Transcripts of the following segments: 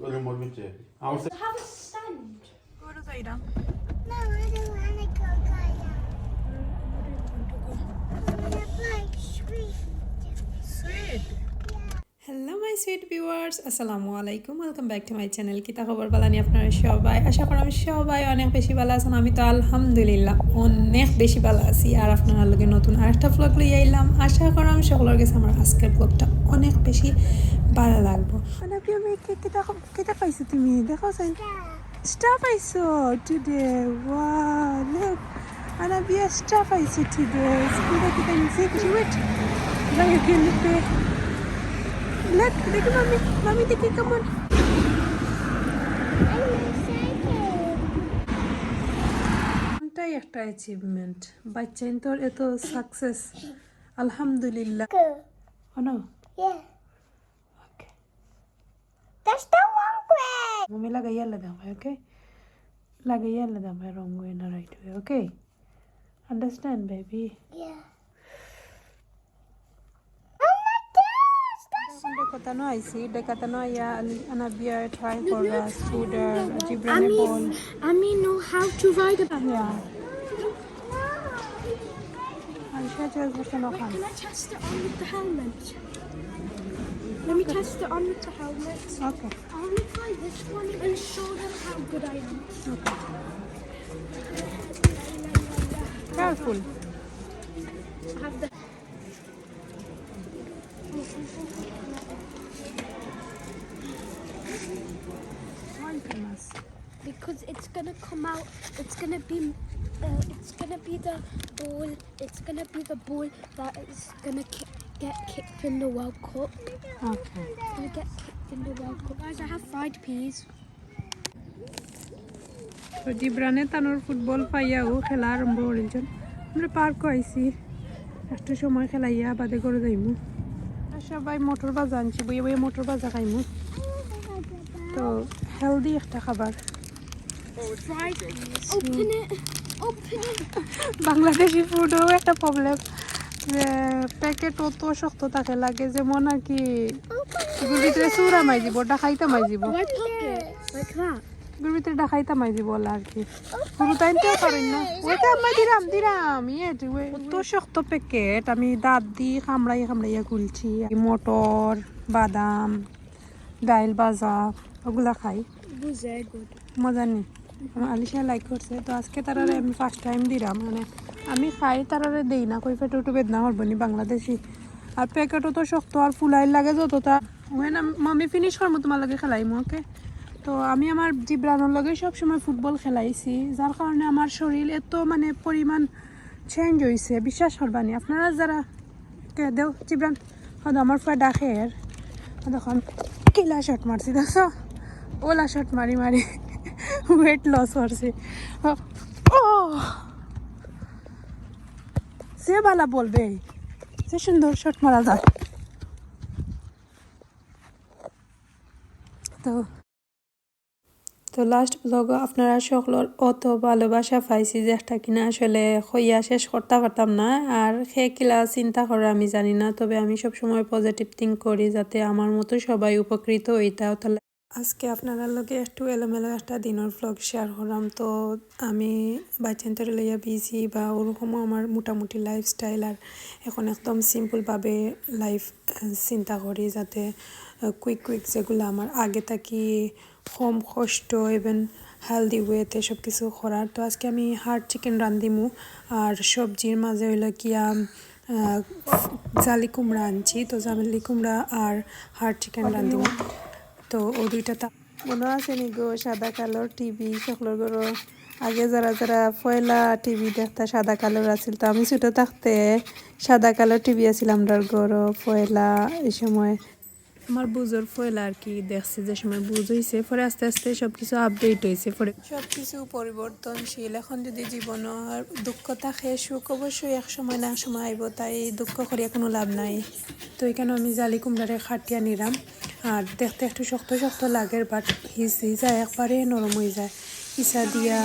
Have a stand. Go to Zaira. No, I don't want to go kayak. I want to play sweet. Sweet. Hello my sweet viewers, আসসালামু আলাইকুম। Welcome back to my channel. কিতা খবর বালানি আপনারা সবাই? আশা করি আমি সবাই অনেক বেশি ভালো আছেন। আমি তো আলহামদুলিল্লাহ অনেক বেশি ভালো আছি। আর আপনারা লগে নতুন আরেকটা ব্লগ লই আইলাম। আশা করি আমি সকলের কাছে আমার আজকের ব্লগটা অনেক বেশি ভালো লাগবো। মানে আমি কিতা পাইছো তুমি? দেখো স্টার পাইছো টুডে। ওয়াও, লুক, আনা বিয়া স্টার পাইছো টুডে। কিতা নিছে কিউট লাগে গেলতে। Look, mommy, দেখি কেমন। I'm excited. এটাই একটা অ্যাচিভমেন্ট। বাচ্চা তোর এত সাকসেস, আলহামদুলিল্লাহ। Go. Oh no. Yeah. Okay. That's the wrong way. Mami lagaya vai, okay? Lagaya vai, wrong way na right way, okay? Understand, baby? Yeah. Oh my gosh, that's Dekatano aisi, dekatano ya anabia try for scooter, Jibrane ball. Ami know how to ride a bike. Yeah. Aisha just Can I test it on with the helmet? Let me test it on with the helmet. Okay. I want to try this one and show them how good I am. Careful. I have the because it's gonna come out. It's gonna be the ball. It's gonna be the ball that is gonna get kicked in the World Cup. Okay. Gonna get kicked in the World Cup. Guys, I have fried peas. তো জিব্রানে তানোর football পাইয়াও খেলা আরম্ভ করেছেন। আমরা park আইছি, একটু সময় খেলাইয়া বাদে করে যাইমু। আর সবাই মোটর বাজা আনছি, বইয়ে বইয়ে মোটর বাজা খাইমু। তো হেলদি একটা খাবার। Fried peas. Open it. Open it. Bangladeshi ফুডও একটা প্রবলেম, যে প্যাকেট অত শক্ত থাকে লাগে, যেমন আর কি এগুলোর ভিতরে চূড়া মাই দিব, ডাকাইতে মাই দিব, Do I pop it like that? এগুলোর ভিতরে ডাকাইতে মাই দিব আর কি। পুরো টাইমটাও পারেন না। ওইটা আমি দিরাম অত শক্ত প্যাকেট, আমি দাঁত দিয়ে কামড়াইয়া খুলছি। মটর, বাদাম, ডাইল ভাজা ওগুলা খাই, Was very good. মজা নেই। আমার আলিশা লাইক করছে, তো আজকে তারারে আমি ফার্স্ট টাইম দিলাম। মানে আমি খাই, তারারে দেই না, কই পেটে একটু বেদনা করবো নি বাংলাদেশি। আর প্যাকেটও তো শক্ত আর ফুলাই লাগে যতটা। ওই না মামি ফিনিশ করবো তোমার লগে খেলাইমু, ওকে? তো আমি আমার জিব্রানোর লগে সবসময় ফুটবল খেলাইছি, যার কারণে আমার শরীর এত মানে পরিমাণ চেঞ্জ হয়েছে, বিশ্বাস করবানি। আপনারা যারা দেও জিব্রান হয়তো আমার ফ্রাই ডাকে এর দেখুন কিলা শট মারছি, দেখছো? ওলা শট মারি ওয়েট লস করছে। ও সে বালা বলবে, সে সুন্দর শট মারা যায়। তো লাস্ট ব্লগ আপনারা সকলের অত ভালোবাসা পাইছি যে একটা কিনা আসলে হইয়া শেষ করতে পারতাম না। আর সে কিলা চিন্তা করে আমি জানি না, তবে আমি সবসময় পজিটিভ থিঙ্ক করি যাতে আমার মতো সবাই উপকৃত হইতাও। তাহলে আজকে আপনারা লগে একটু এলোমেলো একটা দিনের ব্লগ শেয়ার করলাম। তো আমি বাচ্চান্তরে লইয়া বিজি বা ওরকমও আমার মোটামুটি লাইফস্টাইল, আর এখন একদম সিম্পলভাবে লাইফ চিন্তা করি, যাতে কুইক যেগুলো আমার আগে থাকি কম কষ্ট ইভেন হেলদি ওয়েতে সব কিছু করার। তো আজকে আমি হার্ড চিকেন রান্ধিমু, আর সবজির মাঝে হইলো কিয়া জালি কুমড়া আনছি। তো জালি কুমড়া আর হার্ড চিকেন রান্ধিমু। তো ও দুইটা মনে আছে নি গো, সাদা কালোর টিভি সকলের গরো আগে যারা পয়লা টিভি দেখতা সাদা কালোর আছিল। তো আমি ছোটো থাকতে সাদা কালোর টিভি আছিল আমরা গরো পয়লা। এই সময় আমার বুঝোর ফয়লা আর কি দেখছি, যে সময় বুঝ হয়েছে, পরে আস্তে আস্তে সব কিছু আপডেট হয়েছে, পরে সব কিছু পরিবর্তনশীল। এখন যদি জীবনের দুঃখ থাকে, সুখ অবশ্যই এক সময় না সময় আইব, তাই দুঃখ করিয়া কোনো লাভ নাই। তো এখানে আমি জালি কুমড়ারে খাটিয়া নিলাম, আর দেখতে একটু শক্ত লাগে, বাট হিসি যায় একবারে নরম হয়ে যায়। ইসা দিয়া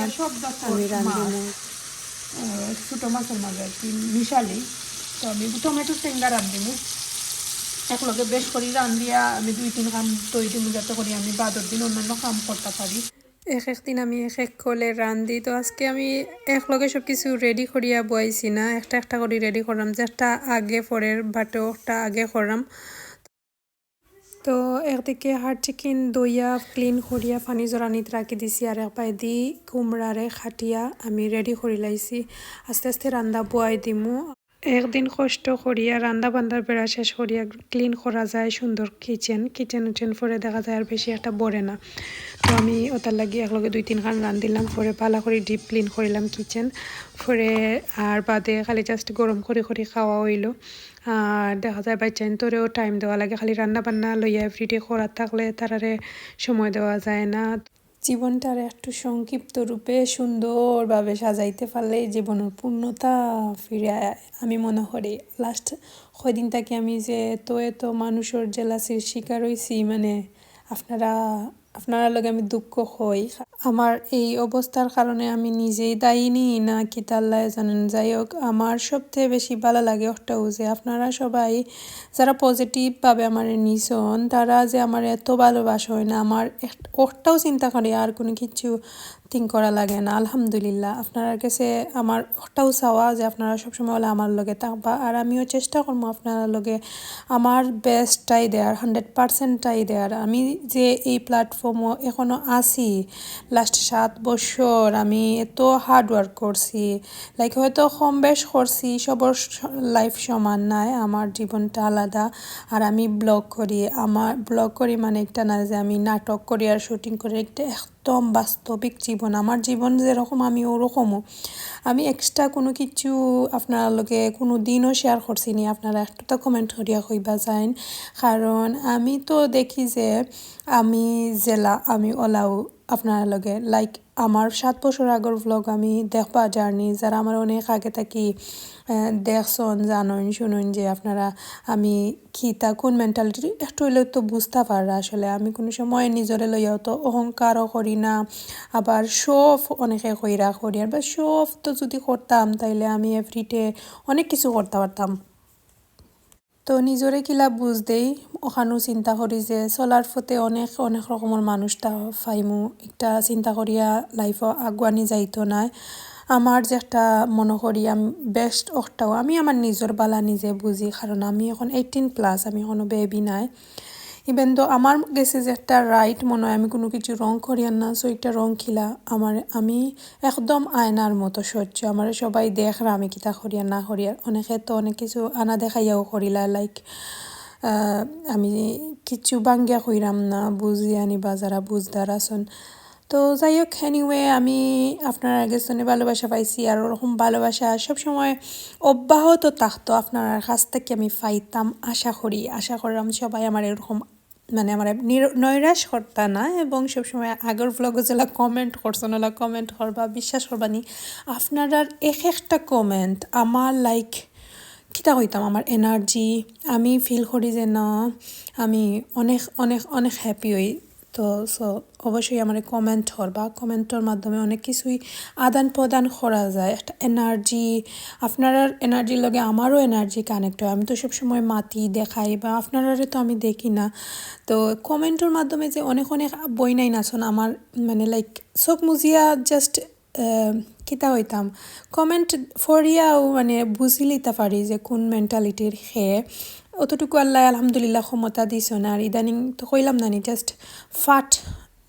আমি রান্ধিমু ছোটো মাছের মাঝে আর কি মিশালি। তো আমি টমেটো টেঙ্গা রান্ধিমু, একলগে বেশ করি রান্ধিয়া আমি 2-3 কাম তৈ দিন যাতে করি আমি বাদর দিন অন্যান্য কাম করতে পারি এক দিন আমি এক কলে রান্ধি তো আজকে আমি একলগে সব কিছু রেডি করিয়া বইছি না একটা একটা করে রেডি করলাম যেটা আগে পরের বাটে ওটা আগে করলাম তো একদিকে হাড় চিকেন দইয়া ক্লিন করিয়া পানি জরানিত রাখি দিছি আর এক দি কুমড়ারে খাটিয়া আমি রেডি করি লাইছি আস্তে আস্তে রান্না বয়াই দিমু একদিন কষ্ট করিয়া রান্না বান্ধার বেড়া শেষ করিয়া ক্লিন করা যায় সুন্দর কিচেন উঠেন পরে দেখা যায় আর বেশি একটা বড়ে না তো আমি ওটার লাগি একলগে 2-3 খান রান্ধিলাম পরে পালা করে ডিপ ক্লিন করিলাম কিচেন পরে আর বাদে খালি জাস্ট গরম করে খাওয়া হইল আর দেখা যায় বাচ্চাইন তোরেও টাইম দেওয়া লাগে খালি রান্না বান্না লইয়া এভরিডে করার থাকলে তারারে সময় দেওয়া যায় না জীবনটার একটু সংক্ষিপ্ত রূপে সুন্দরভাবে সাজাইতে পারলে জীবনের পূর্ণতা ফিরে আমি মনে করি লাস্ট কয়দিন থেকে আমি যে এত মানুষের জেলাসির শিকার হইছি মানে আপনারা লগে আমি দুঃখ হই আমার এই অবস্থার কারণে আমি নিজেই দায়ী নি না কি তাল্লাহ জানেন যাই হোক আমার সবথেকে বেশি ভালো লাগে ওটাও যে আপনারা সবাই যারা পজিটিভভাবে আমার নিছন তারা যে আমার এত ভালোবাসা হয় না আমার ওটাও চিন্তা করি আর কোনো কিছু থিঙ্ক করা লাগে না আলহামদুলিল্লাহ আপনার কাছে আমার ওটাও চাওয়া যে আপনারা সবসময় হলে আমার লগে থাকবা আর আমিও চেষ্টা করবো আপনারা লগে আমার বেস্টটাই দেওয়ার 100%টাই দেওয়ার আমি যে এই প্ল্যাটফর্মও এখনও আছি লাস্ট 7 বছর আমি এত হার্ড ওয়ার্ক করছি লাইক হয়তো কম বেশ করছি সবার লাইফ সমান নাই আমার জীবনটা আলাদা আর আমি ব্লগ করি মানে একটা না যে আমি নাটক করি আর শুটিং করি একটা একদম বাস্তবিক জীবন আমার জীবন যেরকম আমি ওরকমও আমি এক্সট্রা কোনো কিছু আপনার লগে কোনো দিনও শেয়ার করছি নি আপনারা একটু তো কমেন্ট করিয়া কইবা যাইন কারণ আমি তো দেখি যে আমি আমি ওলাও আপনার লগে লাইক আমার 7 বছর আগের ভ্লগ আমি দেখবা জার্নি যারা আমার অনেক আগে থাকি দেখছন জানেন শুনুন যে আপনারা আমি খিতা কোন মেন্টালিটি একটু হইলেও তো বুঝতে পারা আসলে আমি কোনো সময় নিজরে লইয়াও তো অহংকারও করি না আবার শোফ অনেকে করি আর বা শোফ তো যদি করতাম তাইলে আমি এভরিডে অনেক কিছু করতে পারতাম তো নিজরে কিলা বুঝ দেই ওখানেও চিন্তা করি যে চলার পথে অনেক রকমের মানুষটা ফাইমু একটা চিন্তা করিয়া লাইফও আগুয়ানি যাইতো নাই আমার যে একটা মনে করি আমি বেস্ট ওটাও আমি আমার নিজের বালা নিজে বুঝি কারণ আমি এখন 18+, আমি এখনো বেবি নাই ইভেন তো আমার গেছে যে একটা রাইট মনে হয় আমি কোনো কিছু রং করিয়ার না সো একটা রং খিলা আমি একদম আয়নার মতো সহ্য আমার সবাই দেখরা আমি কিতা করিয়ার না করিয়ার অনেকে তো অনেক কিছু আনা দেখাইয়াও করিলা লাইক আমি কিছু বাঙ্গিয়া কইরাম না বুঝি আনি বা যারা বুঝদার আসন তো যাই হোক এনিওয়ে আমি আপনার আগের ভালোবাসা পাইছি আর ওরকম ভালোবাসা সবসময় অব্যাহত থাকতো আপনার কাছ থেকে আমি পাইতাম আশা করলাম সবাই আমার এরকম মানে আমার নৈরাশ করতা না এবং সবসময় আগের ভ্লগে যেলা কমেন্ট করছেন ওলা কমেন্ট করবা বিশ্বাস করবানি আপনারা একটা কমেন্ট আমার লাইক কিতা কইতাম আমার এনার্জি আমি ফিল করি যে না আমি অনেক হ্যাপি হই তো সো অবশ্যই আমার কমেন্ট করবা কমেন্টের মাধ্যমে অনেক কিছুই আদান প্রদান করা যায় একটা এনার্জি আপনার এনার্জির লগে আমারও এনার্জি কানেক্ট হয় আমি তো সবসময় মাতি দেখাই বা আপনারা তো আমি দেখি না তো কমেন্টের মাধ্যমে যে অনেক বই নাই নাচন আমার মানে লাইক চোখ মুজিয়া জাস্ট কিতা হইতাম কমেন্ট ফরিয়াও মানে বুঝি লিতে পারি যে কোন মেন্টালিটির অতটুকু আল্লাহ আলহামদুলিল্লাহ ক্ষমতা দিছ না আর ইদানিং তো কইলাম না জাস্ট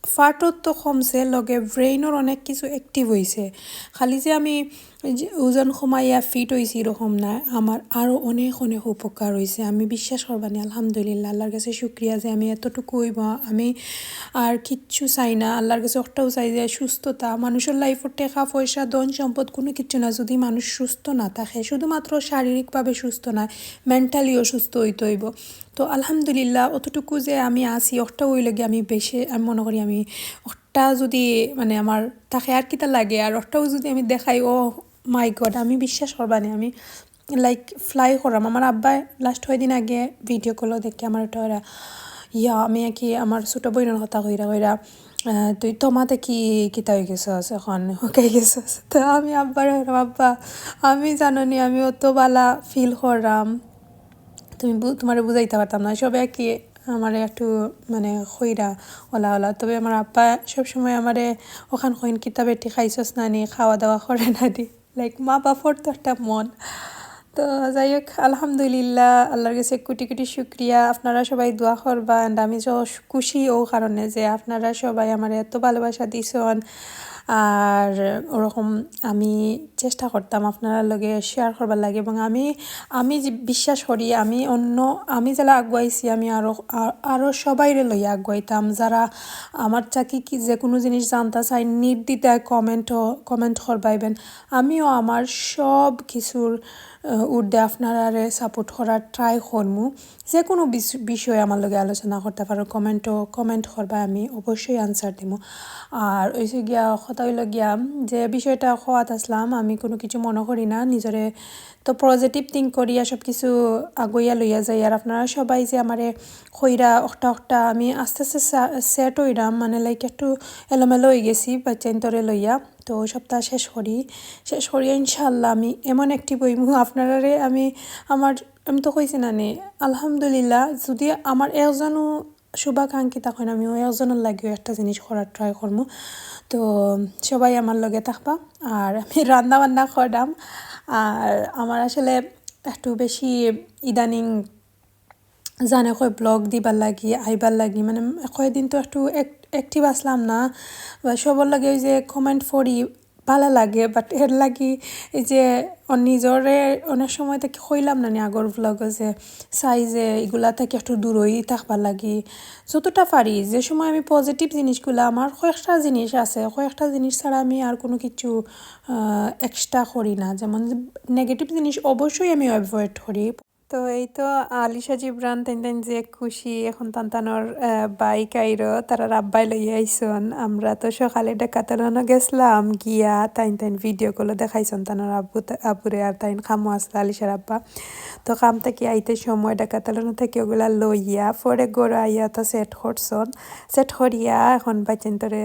ফাটত তো কমছে লগে ব্রেইনের অনেক কিছু অ্যাক্টিভ হয়েছে খালি যে আমি ওজন কমাইয়া ফিট হয়েছি এরকম না আমার আরও অনেক উপকার হয়েছে আমি বিশ্বাস করবানি আলহামদুলিল্লাহ আল্লাহর কাছে শুক্রিয়া যে আমি এতটুকু হইব আমি আর কিচ্ছু চাই না আল্লাহর কাছে একটাও চাই যে সুস্থতা মানুষের লাইফের টাকা পয়সা ধন সম্পদ কোনো কিছু না যদি মানুষ সুস্থ না থাকে শুধুমাত্র শারীরিকভাবে সুস্থ না মেন্টালিও সুস্থ হইতে হইব তো আলহামদুলিল্লাহ অতটুকু যে আমি আসি একটা হইলে গিয়ে আমি মনে করি আমি একটা যদি মানে আমার তাকে আর কিতা লাগে আর ওটাও যদি আমি দেখাই ও মাই গড আমি বিশ্বাস করবানি আমি লাইক ফ্লাই করাম আমার আব্বাই লাস্ট 6 দিন আগে ভিডিও কলও দেখে আমার এটা ওরা আমি কি আমার ছোটো বইনের কথা কইরা তুই তোমাতে কিতা হয়ে গেছস এখন হয়ে গেছস তো আমি আব্বা আমি জানি আমি অত বালা ফিল করাম তো তোমার বুঝাইতে পারতাম না সবে কি আমার একটু মানে খইরা ওলা ওলা তবে আমার আব্বা সবসময় আমারে ওখান খইন কিতাব এটি খাইছস না নি খাওয়া দাওয়া করে না দি লাইক মা বাপর তো একটা মন তো যাই হোক আলহামদুলিল্লাহ আল্লাহর কাছে কোটি কোটি শুক্রিয়া আপনারা সবাই দোয়া করবা অ্যান্ড আমি যে খুশি ও কারণে যে আপনারা সবাই আমার এত ভালোবাসা দিছেন আর ওরকম আমি চেষ্টা করতাম আপনারা লগে শেয়ার করবার লাগে এবং আমি যে বিশ্বাস করি আমি যারা আগুয়াইছি আমি আরও সবাইরে লইয়া আগুয়াইতাম যারা আমার চাকি কি যে কোনো জিনিস জানতে চাই নির্দ্বিধায় কমেন্ট করবাইবেন আমিও আমার সব কিছুর উর্ধে আপনারারে সাপোর্ট করার ট্রাই করমু যে কোনো বিষয়ে আমার লগে আলোচনা করতে পারো কমেন্ট করবা আমি অবশ্যই আনসার দিব আর ওইসে গিয়া কথা হইল গিয়া যে বিষয়টা খোয়াত আসলাম আমি কোনো কিছু মনে করি না নিজরে তো পজিটিভ থিঙ্ক করিয়া সব কিছু আগুইয়া লইয়া যাই আর আপনারা সবাই যে আমারে খইরা অখটা আমি আস্তে আস্তে সেট হইরাম মানে লাইক একটু এলোমেলো হয়ে গেছি বাচ্চাইন্তরে লইয়া তো সপ্তাহ শেষ করিয়া ইনশাল্লাহ আমি এমন একটি বইমু আপনারারে আমি তো কইছি না নে আলহামদুলিল্লাহ যদি আমার একজনও শুভাকাঙ্ক্ষিতা হয় আমিও একজনের লাগেও একটা জিনিস করার ট্রাই করবো তো সবাই আমার লগে থাকবা আর আমি রান্না বান্না করলাম আর আমার আসলে একটু বেশি ইদানিং জানে কয় ব্লগ দিবার লাগি আইবার লাগি মানে কয়দিন তো একটু অ্যাক্টিভ আসলাম না বা সবার লাগে ওই যে কমেন্ট পড়ি ভালো লাগে বাট এর লাগি এই যে নিজরে অনেক সময় থেকে কইলাম না আগর ব্লগ যে চাই যে এগুলা থেকে একটু দূরই থাকবার লাগি যতটা পারি যে সময় আমি পজিটিভ জিনিসগুলো আমার কয়েকটা জিনিস আছে কয়েকটা জিনিস ছাড়া আমি আর কোনো কিছু এক্সট্রা করি না যেমন নেগেটিভ জিনিস অবশ্যই আমি অ্যাভয়েড করি তো এই তো আলিশা জিবরান তাইন যে খুশি এখন তানতানোর বাইক আইরো তারা রাব্বাই লইয়া আইসন আমরা তো সকালে ডাকাতলানো গেছিলাম গিয়া তাইন ভিডিও গুলো দেখাইছন তানোর আব্বুরে আর তাইন খামো আসলা আলিশার আব্বা তো কাম থেকে আইতে সময় ডাকাতলানো থেকে ওগুলা লইয়া পরে গড় আইয়া তো সেট করিয়া এখন বাচ্চান্তরে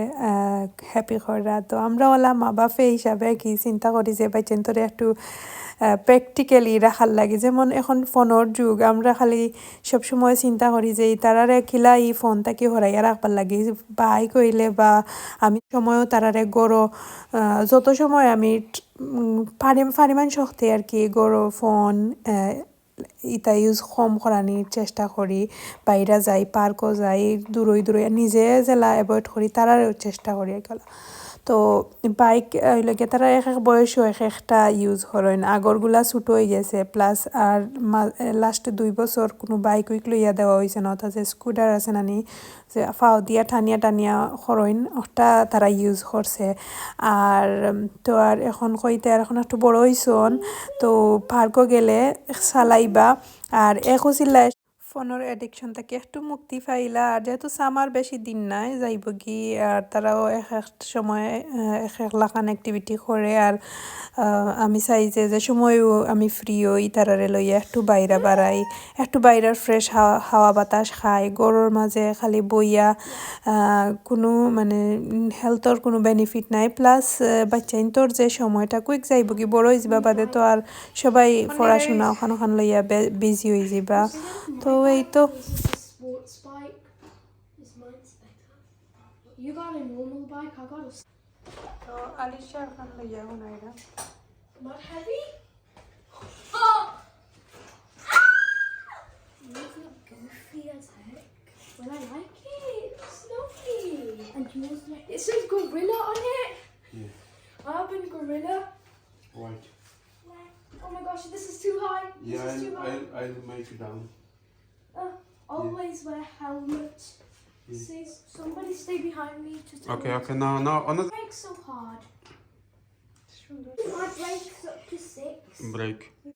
হ্যাপি করা তো আমরা ওলা মা বাপে হিসাবে কি চিন্তা করি যে বাচ্চান্তরে একটু প্র্যাকটিক্যালি রাখার লাগে যেমন এখন ফোনের যুগ আমরা খালি সবসময় চিন্তা করি যে তারারে খিলা এই ফোনটাকে হরাইয়া রাখবার লাগে বাই কইলে বা আমি সময়ও তারারে গড়ো যত সময় আমি পারিমান শক্তি আর কি গড়ো ফোন ইটা ইউজ কম করানির চেষ্টা করি বাইরে যাই পার্কও যাই দূরই নিজে জেলা অ্যাভয়েড করি তারারও চেষ্টা করি এগুলো তো বাইক লাগে তারা এক বয়সও একটা ইউজ করেন আগরগুলা ছুটো হয়ে গেছে প্লাস আর লাস্ট 2 বছর কোনো বাইক লইয়া দেওয়া হয়েছে না অর্থাৎ স্কুটার আছে নানি যে ফাও দিয়া টানিয়া খরইন ওটা তারা ইউজ করছে আর তো আর এখন কইতে আর এখন একটু বড় হইছন তো পার্কও গেলে চালাইবা আর চিল্লায় ফোনের অ্যাডিকশন থেকে একটু মুক্তি পাইলা আর যেহেতু সামার বেশি দিন নাই যাইব কি আর তারাও এক সময় এক লাখান অ্যাক্টিভিটি করে আর আমি চাই যে সময়ও আমি ফ্রি হই তারারে লইয়া একটু বাইরে বাড়াই একটু বাইরের ফ্রেশ হাওয়া বাতাস খাই গরুর মাঝে খালি বইয়া কোনো মানে হেলথর কোনো বেনিফিট নাই প্লাস বাচ্চাইন্তর যে সময়টা কুইক যাইব কি বড় হয়ে যাবা বাদে তো আর সবাই পড়াশোনা ওখান লইয়া বিজি হয়ে যাবা তো এই তো Sports bike. This mine's better. You got a normal bike, I got a... তো আলিশা ওখান লইয়া হুনাইরা Not heavy? Oh! You look goofy as heck. Well, I like it. It's lovely. And yours like... It says gorilla on it. Yeah. Urban gorilla. Right. Oh my gosh, this is too high. Yeah, This is too high. I'll make it down. Always wear helmet. Says somebody stay behind me to tell Okay, me. okay, now on the Brake so hard. My brake's up to 6. break.